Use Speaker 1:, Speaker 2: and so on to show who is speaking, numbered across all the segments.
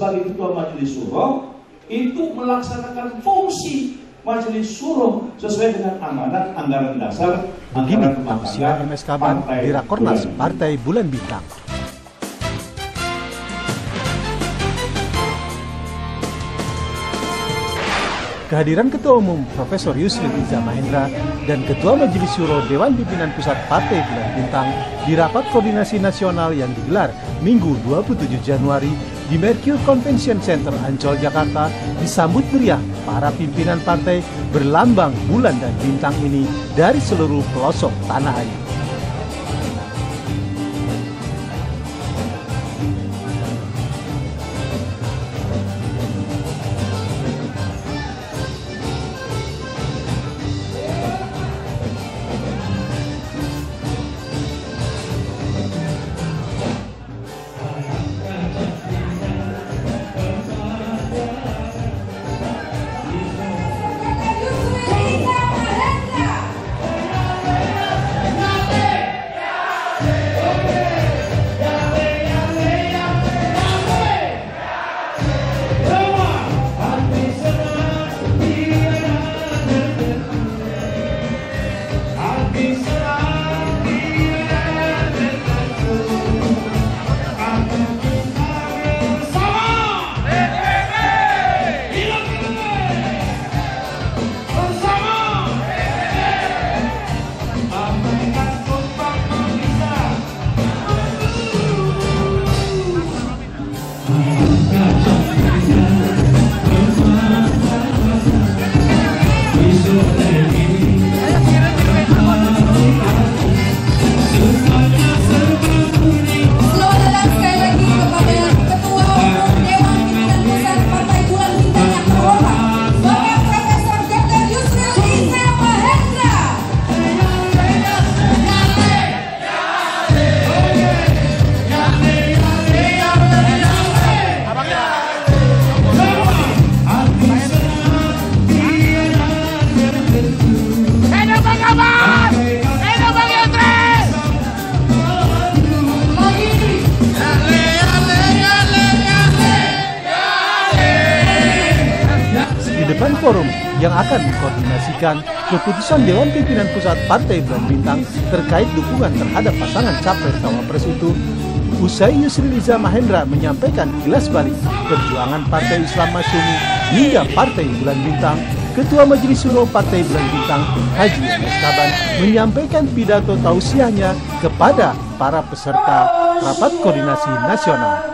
Speaker 1: sebagai Ketua Majelis Syuro itu melaksanakan fungsi Majelis Syuro sesuai dengan amanat anggaran dasar.
Speaker 2: Begini tausiah MSKban di Rakornas Partai Bulan Bintang. Kehadiran Ketua Umum Profesor Yusril Iza Mahendra dan Ketua Majelis Syuro Dewan Pimpinan Pusat Partai Bulan Bintang di rapat koordinasi nasional yang digelar Minggu 27 Januari di Mercure Convention Center Ancol, Jakarta disambut meriah para pimpinan partai berlambang bulan dan bintang ini dari seluruh pelosok tanah air. Di depan forum yang akan mengkoordinasikan keputusan Dewan Pimpinan Pusat Partai Bulan Bintang terkait dukungan terhadap pasangan Capres-Cawapres itu, usai Yusril Iza Mahendra menyampaikan kilas balik perjuangan Partai Islam Masyumi hingga Partai Bulan Bintang, Ketua Majelis Syuro Partai Bulan Bintang Haji MSKban menyampaikan pidato tausiahnya kepada para peserta rapat koordinasi nasional.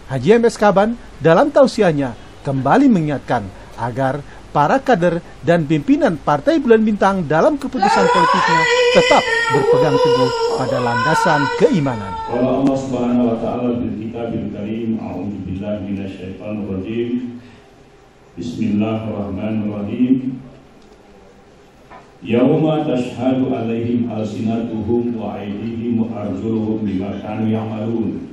Speaker 2: Haji MSKban dalam tausiahnya kembali mengingatkan agar para kader dan pimpinan Partai Bulan Bintang dalam keputusan politiknya tetap berpegang teguh pada landasan keimanan.
Speaker 1: Kalau Allah Subhanahu wa taala di Kitabil Karim, a'udzubillahi minasyaitonir rajim. Bismillahirrahmanirrahim. Yauma tashhadu 'alaihim alsinatuhum wa aydihim wa arjuluhum bima kanu ya'malun.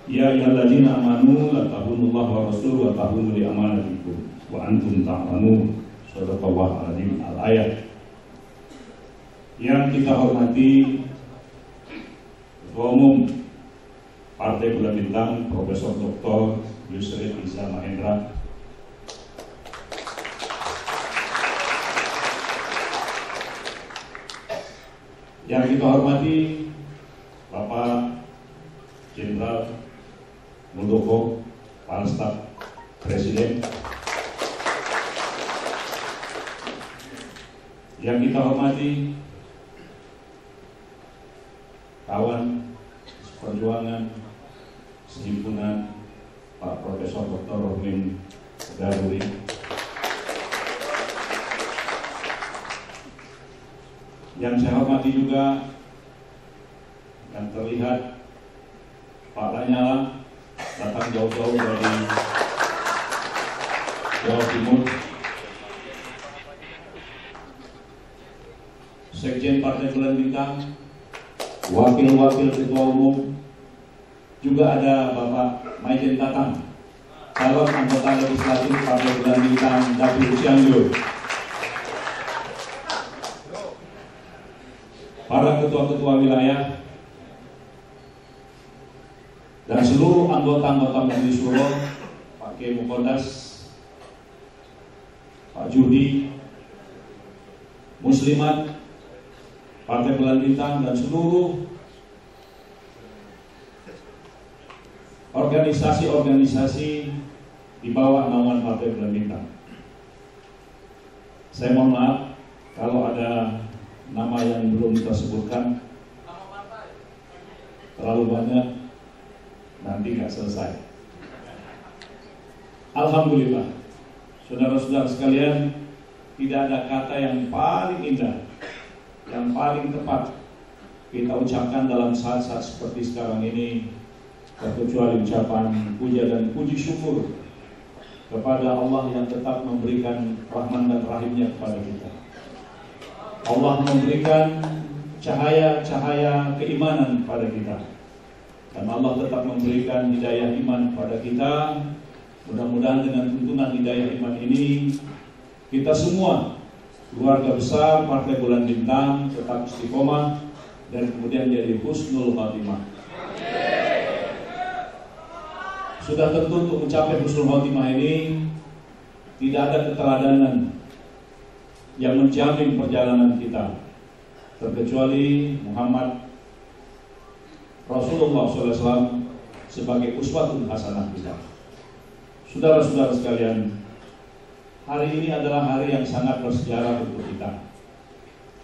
Speaker 1: Ya ayyuhalladzina amanu la takhunullah wa rasul wa takhunu li amanatikum wa antum ta'lamun. Shadaqallahu al-azim. Al-ayat. Yang kita hormati Ketua Umum Partai Bulan Bintang Profesor Dr. Yusril Iza Mahendra, yang kita hormati Bapak Jenderal Muldoko, Kepala Staf Presiden, yang kita hormati kawan perjuangan sehimpunan Pak Profesor Dr. Rohmin Daruri, yang saya hormati juga yang terlihat Pak Lanyala datang jauh-jauh dari Jawa Timur, Sekjen Partai Bulan Bintang, Wakil-wakil Ketua Umum, juga ada Bapak Maijen Tatang, calon anggota legislatif Partai Bulan Bintang Dapil Cianjur, para ketua-ketua wilayah, dan seluruh anggota-anggota Majelis Syuro, Pak Kiai Muqaddas, Pak Judi, Muslimat, Partai Bulan Bintang, dan seluruh organisasi-organisasi di bawah naungan Partai Bulan Bintang. Saya mohon maaf kalau ada nama yang belum kita sebutkan, terlalu banyak, nanti nggak selesai. Alhamdulillah, saudara-saudara sekalian, tidak ada kata yang paling indah, yang paling tepat kita ucapkan dalam saat-saat seperti sekarang ini, kecuali ucapan puja dan puji syukur kepada Allah yang tetap memberikan rahman dan rahimnya kepada kita. Allah memberikan cahaya-cahaya keimanan kepada kita, dan Allah tetap memberikan hidayah iman kepada kita. Mudah-mudahan dengan tuntunan hidayah iman ini, kita semua, keluarga besar Partai Bulan Bintang, tetap istiqomah dan kemudian jadi husnul khatimah. Sudah tentu untuk mencapai husnul khatimah ini tidak ada keteladanan yang menjamin perjalanan kita, terkecuali Muhammad Rasulullah SAW sebagai uswatun hasanah kita. Saudara-saudara sekalian, hari ini adalah hari yang sangat bersejarah untuk kita,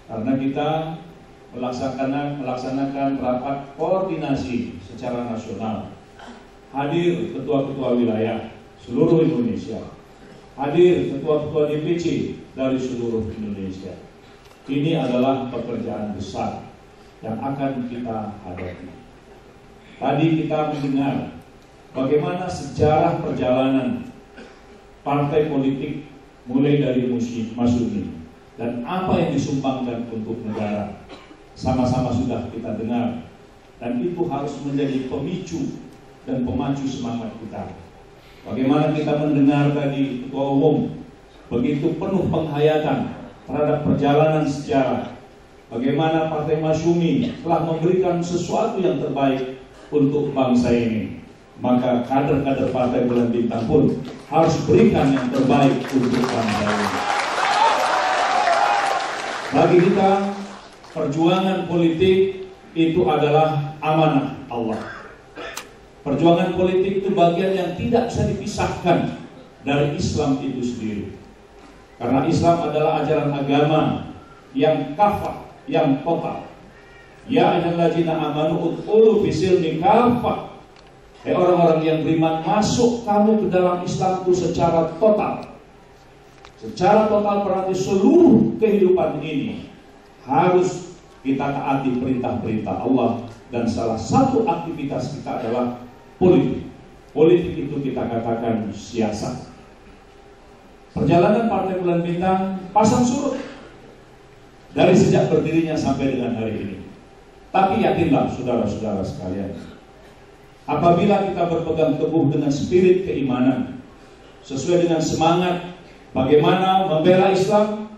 Speaker 1: karena kita melaksanakan rapat koordinasi secara nasional. Hadir ketua-ketua wilayah seluruh Indonesia, hadir ketua-ketua DPC dari seluruh Indonesia. Ini adalah pekerjaan besar yang akan kita hadapi. Tadi kita mendengar bagaimana sejarah perjalanan partai politik mulai dari Masyumi dan apa yang disumbangkan untuk negara. Sama-sama sudah kita dengar, dan itu harus menjadi pemicu dan pemacu semangat kita. Bagaimana kita mendengar tadi Ketua Umum begitu penuh penghayatan terhadap perjalanan sejarah, bagaimana Partai Masyumi telah memberikan sesuatu yang terbaik untuk bangsa ini. Maka kader-kader Partai Bulan Bintang pun harus berikan yang terbaik untuk bangsa ini. Bagi kita, perjuangan politik itu adalah amanah Allah. Perjuangan politik itu bagian yang tidak bisa dipisahkan dari Islam itu sendiri. Karena Islam adalah ajaran agama yang kafah, yang total. Ya ayyuhallazina amanu udkhulu fisilmi kafah. Hai orang-orang yang beriman, masuk kamu ke dalam Islam itu secara total. Secara total berarti seluruh kehidupan ini harus kita taati perintah-perintah Allah, dan salah satu aktivitas kita adalah politik. Politik itu kita katakan siasat. Perjalanan Partai Bulan Bintang pasang surut dari sejak berdirinya sampai dengan hari ini. Tapi yakinlah saudara-saudara sekalian, apabila kita berpegang teguh dengan spirit keimanan, sesuai dengan semangat bagaimana membela Islam,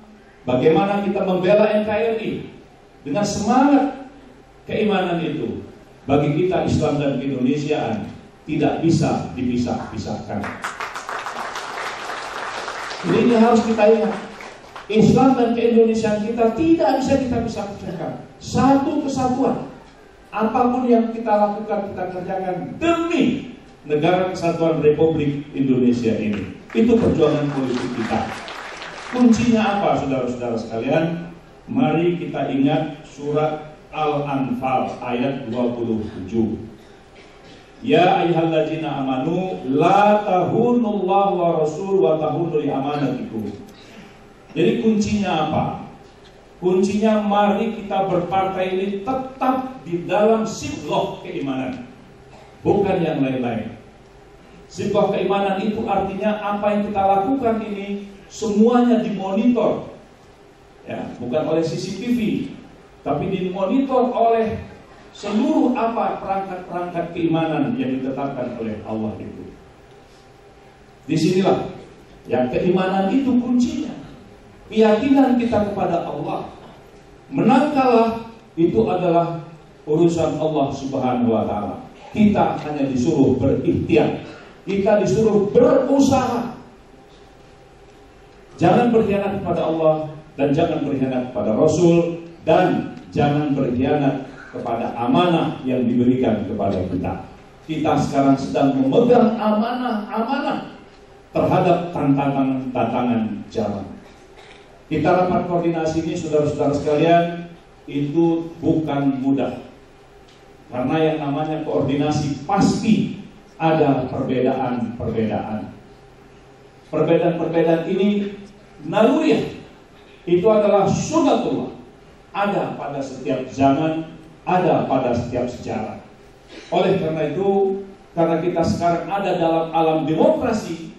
Speaker 1: bagaimana kita membela NKRI, dengan semangat keimanan itu, bagi kita Islam dan keindonesiaan tidak bisa dipisah-pisahkan. Ini harus kita ingat. Islam dan keindonesiaan kita tidak bisa kita pisah-pisahkan. Satu kesatuan. Apapun yang kita lakukan, kita kerjakan demi negara kesatuan Republik Indonesia ini. Itu perjuangan politik kita. Kuncinya apa, saudara-saudara sekalian? Mari kita ingat surat Al-Anfal ayat 27. Ya ayyuhallazina amanu la tahunullah wa rasul wa tahunul amanatikum. Jadi kuncinya apa? Kuncinya mari kita berpartai ini tetap di dalam sibghah keimanan, bukan yang lain-lain. Sibghah keimanan itu artinya apa yang kita lakukan ini semuanya dimonitor, ya, bukan oleh CCTV, tapi dimonitor oleh seluruh apa perangkat-perangkat keimanan yang ditetapkan oleh Allah itu. Disinilah yang keimanan itu kuncinya. Keyakinan kita kepada Allah. Menang kalah itu adalah urusan Allah Subhanahu wa ta'ala. Kita hanya disuruh berikhtiar, kita disuruh berusaha. Jangan berkhianat kepada Allah, dan jangan berkhianat kepada Rasul, dan jangan berkhianat kepada amanah yang diberikan kepada kita. Kita sekarang sedang memegang amanah terhadap tantangan zaman. Kita rapat koordinasi ini, saudara-saudara sekalian, itu bukan mudah. Karena yang namanya koordinasi pasti ada perbedaan-perbedaan. Perbedaan-perbedaan ini naluriah, itu adalah sunnatullah. Ada pada setiap zaman, ada pada setiap sejarah. Oleh karena itu, karena kita sekarang ada dalam alam demokrasi,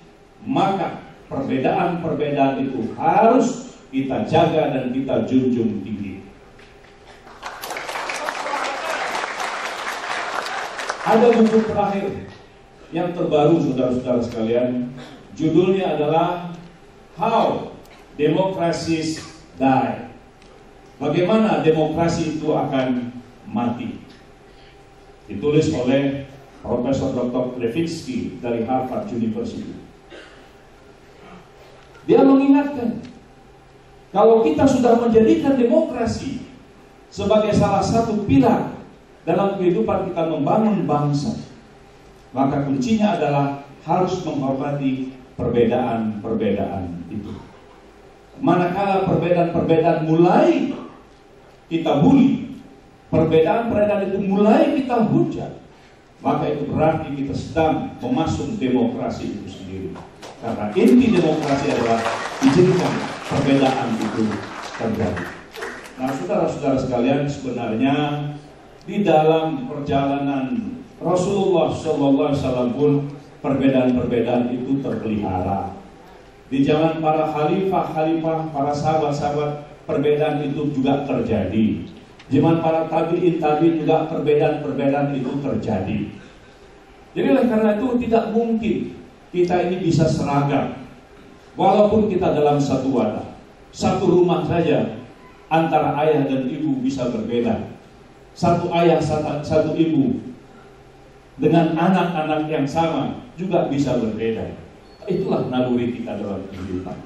Speaker 1: maka perbedaan-perbedaan itu harus kita jaga dan kita junjung tinggi. Ada buku terakhir yang terbaru, saudara-saudara sekalian, judulnya adalah How Democracies Die. Bagaimana demokrasi itu akan mati. Ditulis oleh Profesor Dr. Levitsky dari Harvard University. Dia mengingatkan, kalau kita sudah menjadikan demokrasi sebagai salah satu pilar dalam kehidupan kita membangun bangsa, maka kuncinya adalah harus menghormati perbedaan-perbedaan itu. Manakala perbedaan-perbedaan mulai kita bully, perbedaan-perbedaan itu mulai kita hujat, maka itu berarti kita sedang memasung demokrasi itu sendiri. Karena inti demokrasi adalah izinkan perbedaan itu terjadi. Nah, saudara-saudara sekalian, sebenarnya di dalam perjalanan Rasulullah SAW pun perbedaan-perbedaan itu terpelihara. Di zaman para khalifah, para sahabat-sahabat, perbedaan itu juga terjadi. Zaman para tabi'in juga perbedaan-perbedaan itu terjadi. Jadi oleh karena itu tidak mungkin kita ini bisa seragam. Walaupun kita dalam satu wadah, satu rumah saja, antara ayah dan ibu bisa berbeda. Satu ayah, satu ibu dengan anak-anak yang sama juga bisa berbeda. Itulah naluri kita dalam kehidupan.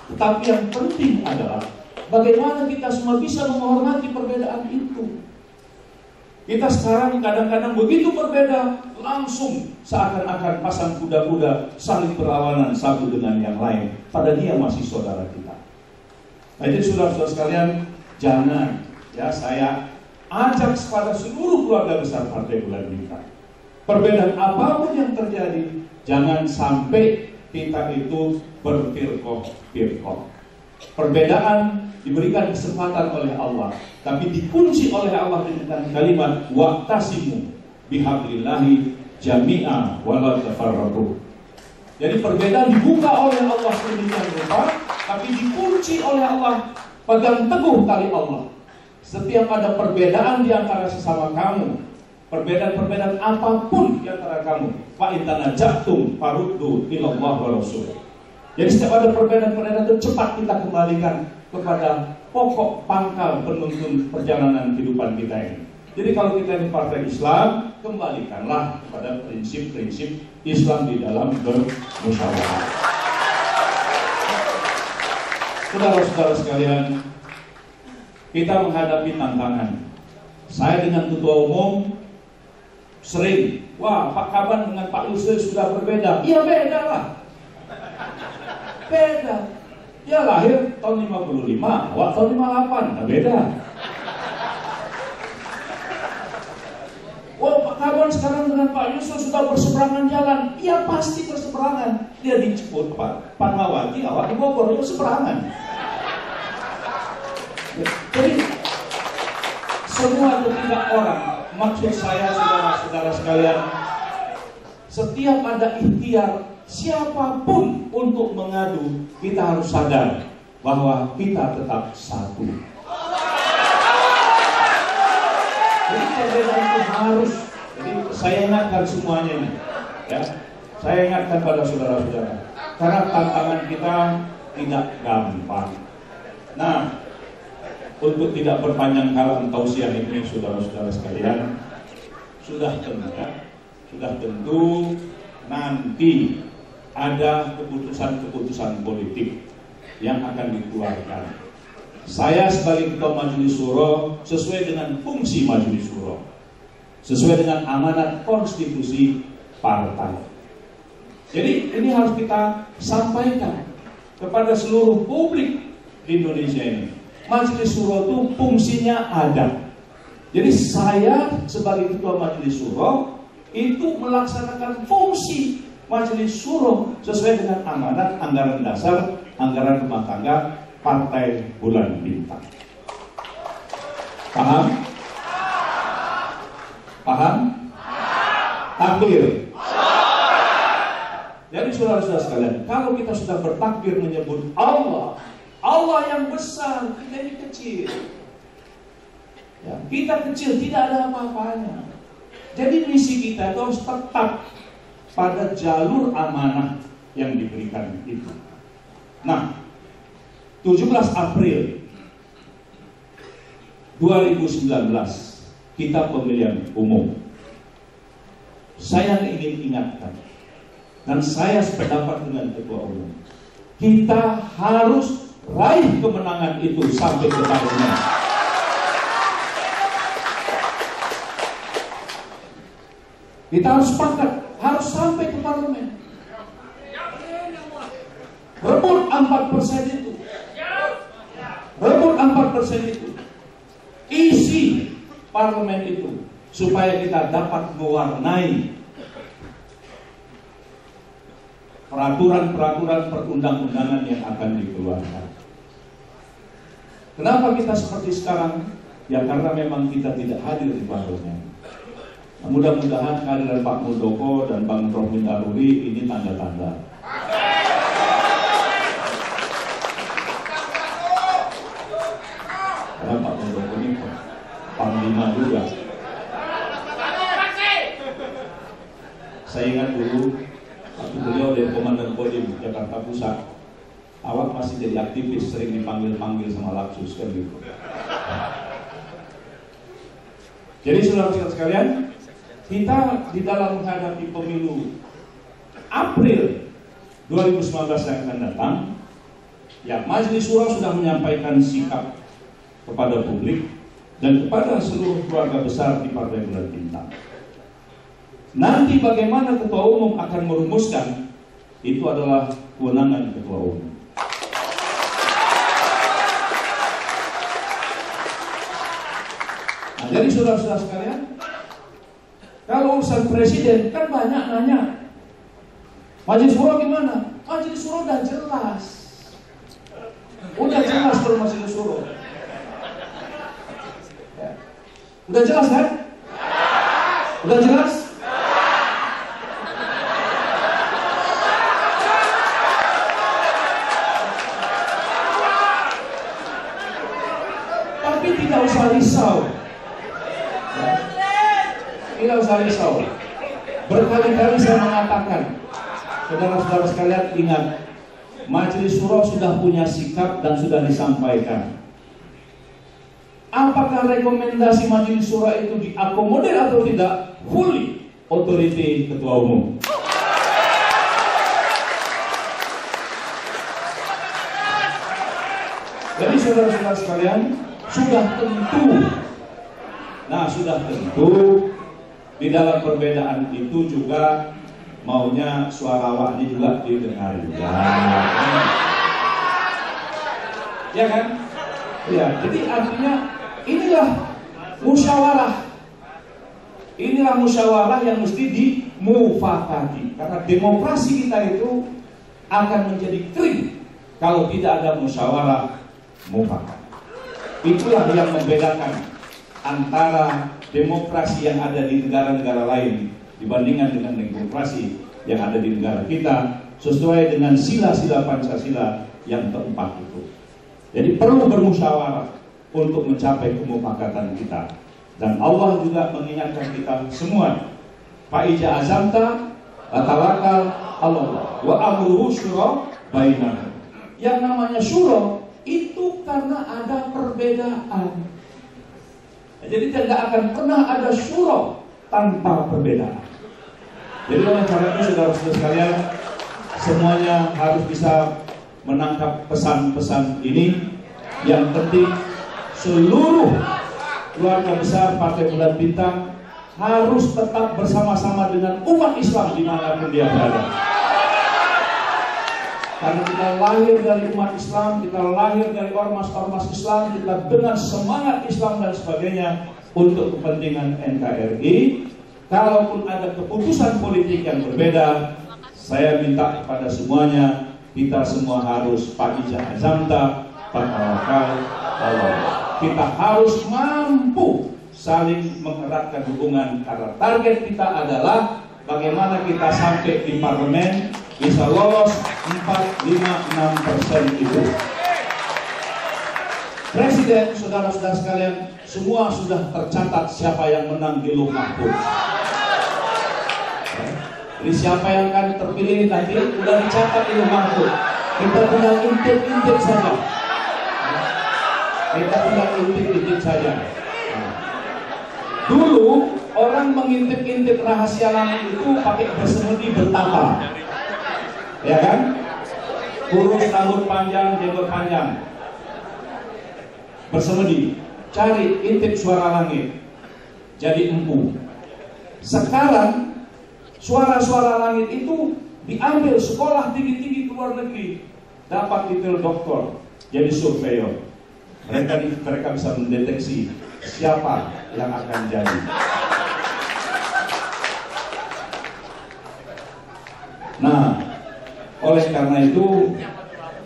Speaker 1: Tetapi yang penting adalah bagaimana kita semua bisa menghormati perbedaan itu. Kita sekarang kadang-kadang begitu berbeda, langsung seakan-akan pasang kuda-kuda saling berlawanan satu dengan yang lain, pada dia masih saudara kita. Nah, jadi saudara-saudara sekalian, jangan, ya, saya ajak kepada seluruh keluarga besar Partai Bulan Bintang, perbedaan apapun yang terjadi, jangan sampai kita itu berfirqah-firqah. Perbedaan diberikan kesempatan oleh Allah, tapi dikunci oleh Allah dengan kalimat wa'tasimu bihablillahi jami'a wala tafarraqu. Jadi perbedaan dibuka oleh Allah sedemikian rupa, tapi dikunci oleh Allah, pegang teguh tali Allah. Setiap ada perbedaan di antara sesama kamu, perbedaan-perbedaan apapun di antara kamu, fa in tanajahtum faruddu ilallah wa rasul. Jadi setiap ada perbedaan-perbedaan itu cepat kita kembalikan kepada pokok pangkal penuntun perjalanan kehidupan kita ini. Jadi kalau kita ini partai Islam, kembalikanlah kepada prinsip-prinsip Islam di dalam bermusyawarah. Saudara-saudara sekalian, kita menghadapi tantangan. Saya dengan ketua umum sering, wah Pak Kaban dengan Pak Yusril sudah berbeda. Iya beda lah. Beda. Dia lahir tahun 55, awak tahun 58, nah beda. Wah Pak Kaban sekarang dengan Pak Yusril sudah berseberangan jalan. Iya pasti berseberangan. Dia dijemput Pak Fatmawati, awak di Bogor berseberangan. Jadi semua ketiga orang, maksud saya saudara-saudara sekalian, setiap ada ikhtiar siapapun untuk mengadu, kita harus sadar bahwa kita tetap satu. Jadi perbedaan itu harus. Jadi saya ingatkan semuanya ini, ya. Saya ingatkan pada saudara-saudara, karena tantangan kita tidak gampang. Nah, untuk tidak berpanjang kala tausiah ini, saudara-saudara sekalian, sudah tentunya sudah tentu nanti ada keputusan-keputusan politik yang akan dikeluarkan. Saya sebagai Ketua Majelis Syuro sesuai dengan fungsi Majelis Syuro, sesuai dengan amanat konstitusi partai. Jadi ini harus kita sampaikan kepada seluruh publik di Indonesia ini. Majelis Syuro itu fungsinya ada. Jadi saya sebagai Ketua Majelis Syuro itu melaksanakan fungsi Majelis Syuro sesuai dengan amanat anggaran dasar, anggaran rumah tangga Partai Bulan Bintang. Paham? Paham? Takbir. Jadi saudara-saudara sekalian, kalau kita sudah bertakbir menyebut Allah, Allah yang besar, kita ini kecil. Ya, kita kecil, tidak ada apa-apanya. Jadi misi kita itu harus tetap pada jalur amanah yang diberikan itu. Nah, 17 April 2019 kita pemilihan umum. Saya ingin ingatkan, dan saya sependapat dengan Ketua Umum, kita harus raih kemenangan itu sampai ke parlemen. Kita harus sepakat, harus sampai ke parlemen. Rebut 4% itu. Rebut 4% itu. Isi parlemen itu supaya kita dapat mewarnai peraturan-peraturan perundang-undangan yang akan dikeluarkan. Kenapa kita seperti sekarang? Ya karena memang kita tidak hadir di parlemen. Nah, mudah-mudahan kehadiran Pak Muldoko dan Bang Rohmin Daruri ini tanda-tanda. Karena Pak Muldoko ini panglima juga. Saya ingat dulu waktu beliau dari Komandan Kodim Jakarta Pusat, awak masih jadi aktivis, sering dipanggil-panggil sama Laksus kan gitu. Jadi saudara-saudara sekalian, kita di dalam menghadapi pemilu April 2019 yang akan datang, ya Majelis Syuro sudah menyampaikan sikap kepada publik dan kepada seluruh keluarga besar di Partai Bulan Bintang. Nanti bagaimana Ketua Umum akan merumuskan, itu adalah kewenangan Ketua Umum. Nah, jadi saudara-saudara sekalian, kalau urusan presiden kan banyak nanya, Majelis Syuro gimana? Majelis Syuro udah jelas. Udah jelas kalau Majelis Syuro. Ya. Udah jelas kan? Udah jelas? Tapi tidak usah risau. Tidak usah risau. Berkali-kali saya mengatakan, saudara-saudara sekalian ingat, Majelis Syuro sudah punya sikap dan sudah disampaikan. Apakah rekomendasi Majelis Syuro itu diakomodir atau tidak? Fully otoriti Ketua Umum. Jadi saudara-saudara sekalian, sudah tentu, sudah tentu di dalam perbedaan itu juga maunya suara awaknya juga didengar juga. Ya kan? Ya, jadi artinya inilah musyawarah. Inilah musyawarah yang mesti dimufakati. Karena demokrasi kita itu akan menjadi kering kalau tidak ada musyawarah mufakat. Itulah yang membedakan antara demokrasi yang ada di negara-negara lain dibandingkan dengan demokrasi yang ada di negara kita, sesuai dengan sila-sila Pancasila yang keempat itu. Jadi perlu bermusyawarah untuk mencapai kemufakatan kita. Dan Allah juga mengingatkan kita semua, Fa'ija azamta atawakal Allah wa amruhu syura bainahum. Yang namanya syura itu karena ada perbedaan. Jadi tidak akan pernah ada syura tanpa perbedaan. Jadi oleh karena itu saudara-saudara sekalian, semuanya harus bisa menangkap pesan-pesan ini. Yang penting seluruh keluarga besar Partai Bulan Bintang harus tetap bersama-sama dengan umat Islam dimanapun dia berada. Karena kita lahir dari umat Islam, kita lahir dari ormas-ormas Islam, kita dengan semangat Islam dan sebagainya untuk kepentingan NKRI. Kalaupun ada keputusan politik yang berbeda, saya minta kepada semuanya, kita semua harus pakijah azamta, fatawakal Allah. Kita harus mampu saling mengeratkan hubungan karena target kita adalah bagaimana kita sampai di parlemen bisa lolos 4-5-6% itu. Presiden, saudara-saudara sekalian, semua sudah tercatat siapa yang menang di Luh Mahfud. Jadi siapa yang akan terpilih nanti sudah dicatat di Luh Mahfud. Kita tinggal intip-intip saja. Kita tinggal intip-intip saja. Dulu orang mengintip-intip rahasia langit itu pakai bersemedi bertapa. Ya kan? Kurus, rambut panjang, jenggot panjang, bersemedi, cari intip suara langit, jadi empu. Sekarang suara-suara langit itu diambil sekolah tinggi-tinggi ke luar negeri, dapat titel doktor, jadi surveyor. Mereka bisa mendeteksi siapa yang akan jadi. Nah, oleh karena itu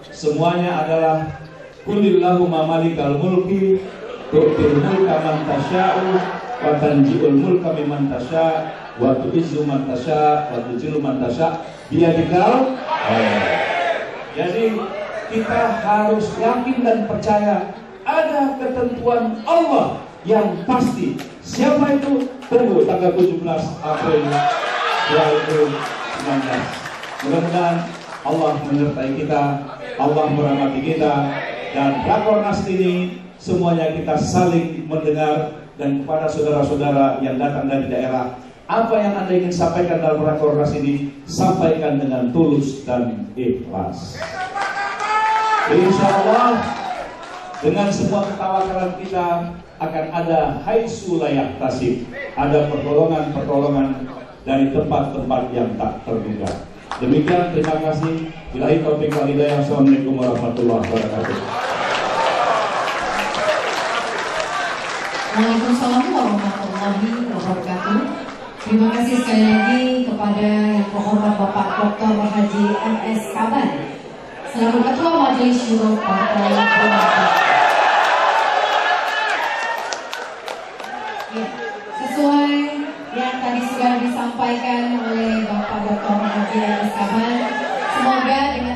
Speaker 1: semuanya adalah Qulillahumma malikal mulki tu'til mulka man tasya'u wa tanji'ul mulka mimman tasya' wa tu'izzu man tasya' wa tuzillu man tasya' biyadikal. Jadi kita harus yakin dan percaya ada ketentuan Allah yang pasti. Siapa itu? Tunggu tanggal 17 April 2019. Mudah-mudahan Allah menyertai kita, Allah merahmati kita, dan Rakornas ini semuanya kita saling mendengar. Dan kepada saudara-saudara yang datang dari daerah, apa yang Anda ingin sampaikan dalam Rakornas ini, sampaikan dengan tulus dan ikhlas. Insya Allah dengan semua ketawakalan kita akan ada haitsu la yahtasib, ada pertolongan-pertolongan dari tempat-tempat yang tak terduga. Demikian, terima kasih. Billahi taufiq wal hidayah. Assalamualaikum warahmatullahi wabarakatuh.
Speaker 3: Waalaikumsalam warahmatullahi wabarakatuh. Terima kasih sekali lagi kepada yang terhormat Bapak Dr. Haji MS Kaban selaku Ketua Majelis Syuro Partai Bulan Bintang. Ya, sesuai yang tadi sudah disampaikan oleh Bapak Dr. Haji MS Kaban, semoga dengan